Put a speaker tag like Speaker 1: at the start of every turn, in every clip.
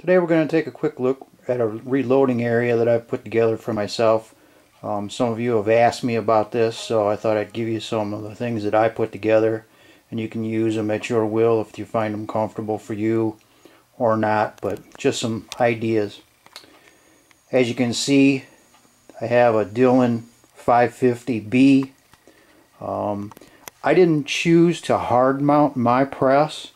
Speaker 1: Today we're going to take a quick look at a reloading area that I've put together for myself. Some of you have asked me about this, so I thought I'd give you some of the things that I put together, and you can use them at your will if you find them comfortable for you or not, but just some ideas. As you can see, I have a Dillon 550B. I didn't choose to hard mount my press.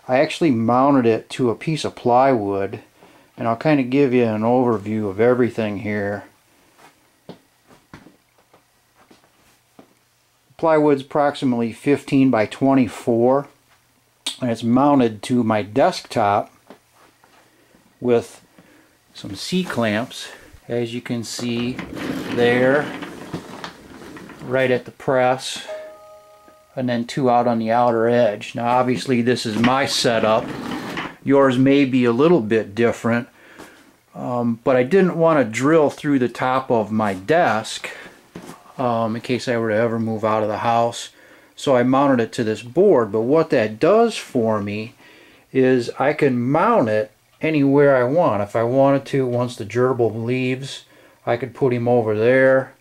Speaker 1: I actually mounted it to a piece of plywood, and I'll kind of give you an overview of everything here. Plywood's approximately 15 by 24, and it's mounted to my desktop with some C-clamps, as you can see there, right at the press, and then two out on the outer edge. Now obviously this is my setup. Yours may be a little bit different, but I didn't want to drill through the top of my desk in case I were to ever move out of the house. So I mounted it to this board, but what that does for me is I can mount it anywhere I want. If I wanted to, once the gerbil leaves, I could put him over there,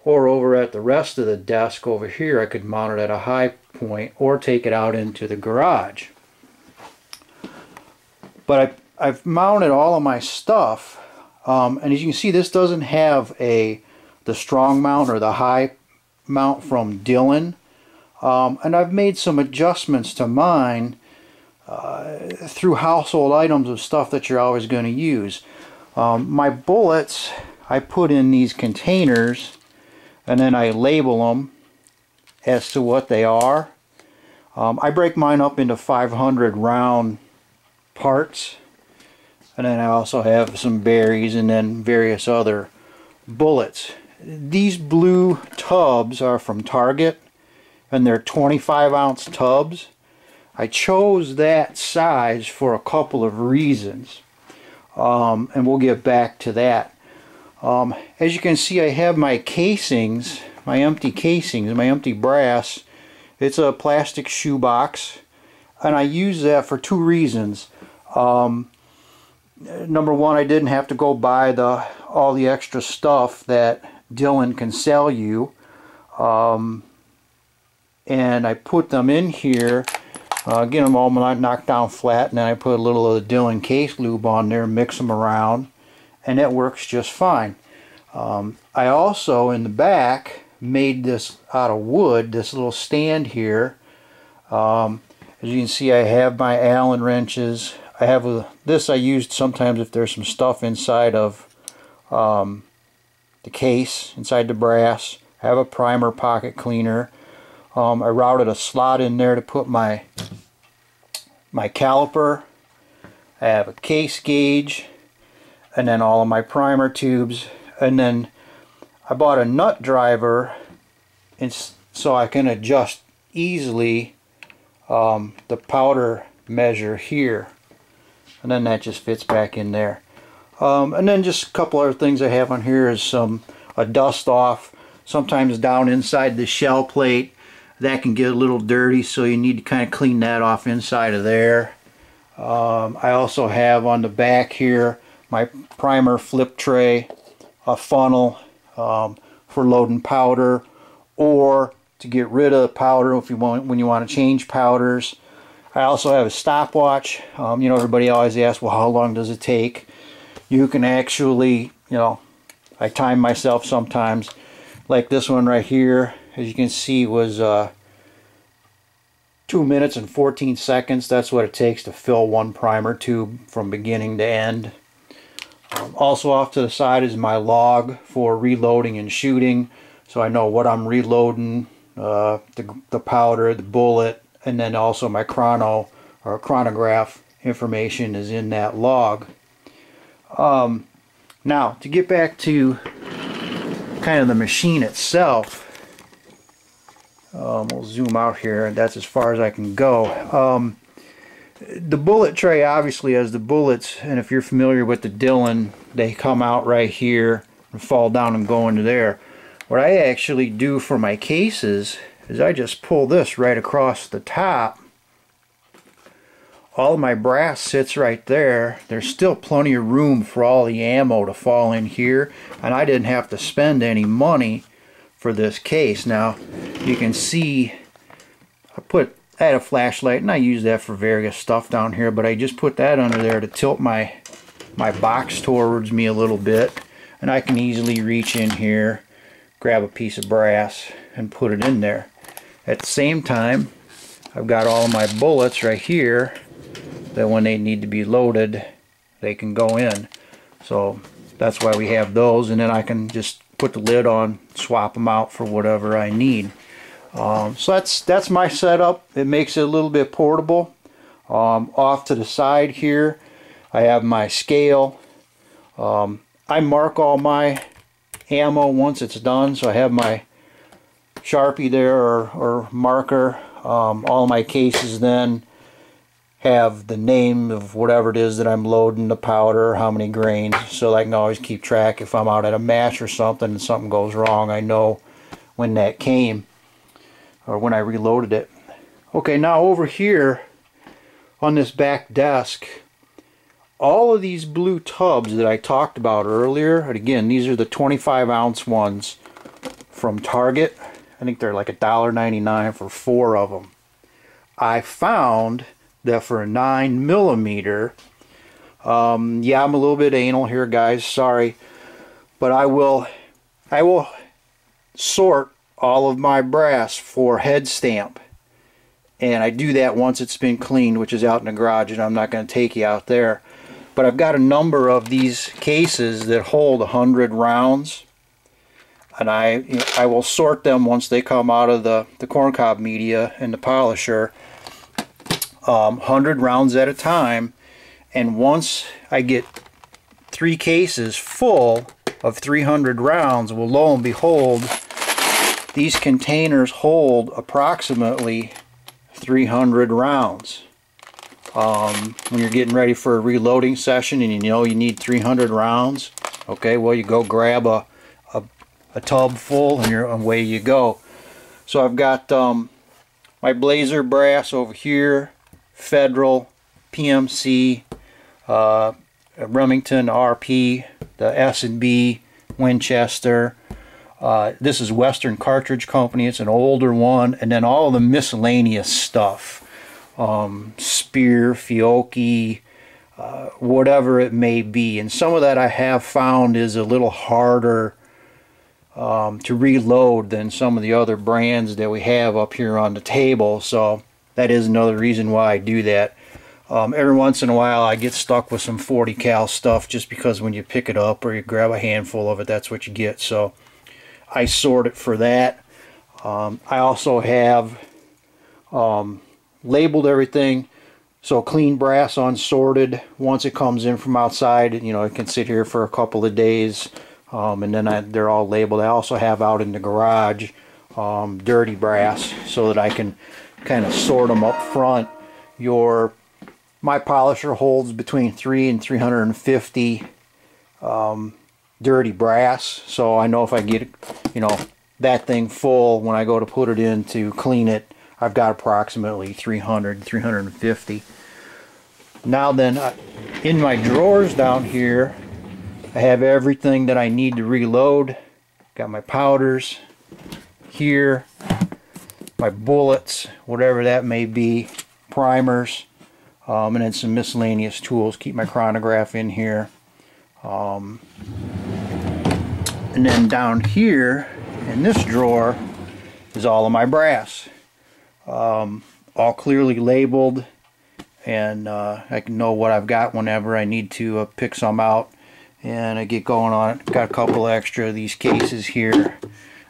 Speaker 1: or over at the rest of the desk over here. I could mount it at a high point or take it out into the garage. But I've mounted all of my stuff, and as you can see, this doesn't have the strong mount or the high mount from Dillon, and I've made some adjustments to mine through household items of stuff that you're always going to use. My bullets I put in these containers, and then I label them as to what they are. I break mine up into 500 round parts, and then I also have some berries and then various other bullets. These blue tubs are from Target, and they're 25-ounce tubs. I chose that size for a couple of reasons, and we'll get back to that. As you can see, I have my casings, my empty casings, my empty brass. It's a plastic shoebox, and I use that for two reasons. Number one, I didn't have to go buy all the extra stuff that Dillon can sell you, and I put them in here, get them all knocked down flat, and then I put a little of the Dillon case lube on there, mix them around, and it works just fine. I also, in the back, made this out of wood, this little stand here. As you can see, I have my Allen wrenches. I have this I used sometimes if there's some stuff inside of the case, inside the brass. I have a primer pocket cleaner. I routed a slot in there to put my caliper. I have a case gauge, and then all of my primer tubes, and then I bought a nut driver so I can adjust easily the powder measure here, and then that just fits back in there. And then just a couple other things I have on here is a dust off, sometimes down inside the shell plate. That can get a little dirty, so you need to kind of clean that off inside of there. I also have on the back here my primer flip tray, a funnel for loading powder, or to get rid of the powder when you want to change powders. I also have a stopwatch. You know, everybody always asks, well, how long does it take? You can actually, you know, I time myself sometimes. Like this one right here, as you can see, was 2 minutes and 14 seconds. That's what it takes to fill one primer tube from beginning to end. Also off to the side is my log for reloading and shooting, so I know what I'm reloading, the powder, the bullet, and then also my chronograph information is in that log. Now, to get back to kind of the machine itself, we'll zoom out here, and that's as far as I can go. The bullet tray obviously has the bullets, and if you're familiar with the Dillon, they come out right here and fall down and go into there. What I actually do for my cases is I just pull this right across the top all of my brass sits right there. There's still plenty of room for all the ammo to fall in here, and I didn't have to spend any money for this case. Now you can see I had a flashlight and I use that for various stuff down here, but I just put that under there to tilt my box towards me a little bit, and I can easily reach in here, grab a piece of brass and put it in there. At the same time, I've got all of my bullets right here that when they need to be loaded, they can go in. So that's why we have those, and then I can just put the lid on, swap them out for whatever I need. So that's my setup. It makes it a little bit portable. Off to the side here, I have my scale. I mark all my ammo once it's done, so I have my Sharpie there or marker. All of my cases then have the name of whatever it is that I'm loading, the powder, how many grains, so I can always keep track. If I'm out at a match or something and something goes wrong, I know when that came or when I reloaded it. Okay, now over here on this back desk, all of these blue tubs that I talked about earlier, and again, these are the 25-ounce ones from Target. I think they're like $1.99 for 4 of them. I found that for a 9mm, yeah, I'm a little bit anal here, guys, sorry, but I will sort all of my brass for head stamp, and I do that once it's been cleaned, which is out in the garage, and I'm not going to take you out there. But I've got a number of these cases that hold 100 rounds, and I will sort them once they come out of the corncob media and the polisher, 100 rounds at a time. And once I get 3 cases full of 300 rounds, well, lo and behold, these containers hold approximately 300 rounds. When you're getting ready for a reloading session and you know you need 300 rounds, okay, well, you go grab a tub full and away you go. So I've got my Blazer brass over here, Federal, PMC, Remington RP, the S&B, Winchester. This is Western Cartridge Company. It's an older one, and then all the miscellaneous stuff. Spear, Fiocchi, whatever it may be. And some of that I have found is a little harder to reload than some of the other brands that we have up here on the table. So that is another reason why I do that. Every once in a while I get stuck with some 40 cal stuff just because when you pick it up or you grab a handful of it, that's what you get. So I sort it for that. I also have labeled everything, so clean brass unsorted. Once it comes in from outside, you know, it can sit here for a couple of days, and then they're all labeled. I also have out in the garage dirty brass so that I can kind of sort them up front. My polisher holds between 3 and 350 dirty brass, so I know if I get, you know, that thing full, when I go to put it in to clean it, I've got approximately 350. Now then, in my drawers down here, I have everything that I need to reload. Got my powders here, my bullets, whatever that may be, primers, and then some miscellaneous tools. Keep my chronograph in here. And then down here in this drawer is all of my brass. All clearly labeled, and I can know what I've got whenever I need to pick some out and I get going on it. Got a couple extra of these cases here,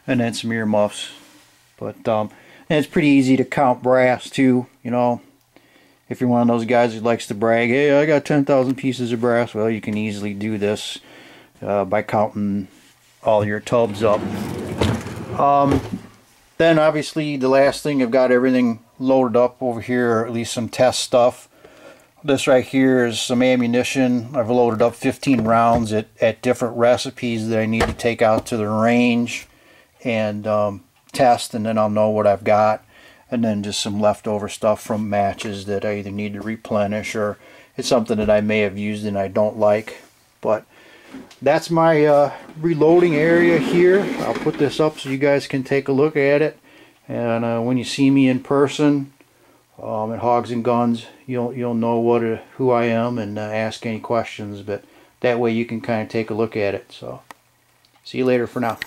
Speaker 1: and then some earmuffs. But and it's pretty easy to count brass too, you know. If you're one of those guys who likes to brag, hey, I got 10,000 pieces of brass, well, you can easily do this by counting all your tubs up. Then obviously the last thing, I've got everything loaded up over here, or at least some test stuff. This right here is some ammunition. I've loaded up 15 rounds at different recipes that I need to take out to the range and test, and then I'll know what I've got. and then just some leftover stuff from matches that I either need to replenish or it's something that I may have used and I don't like. But that's my reloading area here. I'll put this up so you guys can take a look at it, and when you see me in person at Hogs and Guns, you'll know who I am and ask any questions, but that way you can kind of take a look at it. So see you later for now.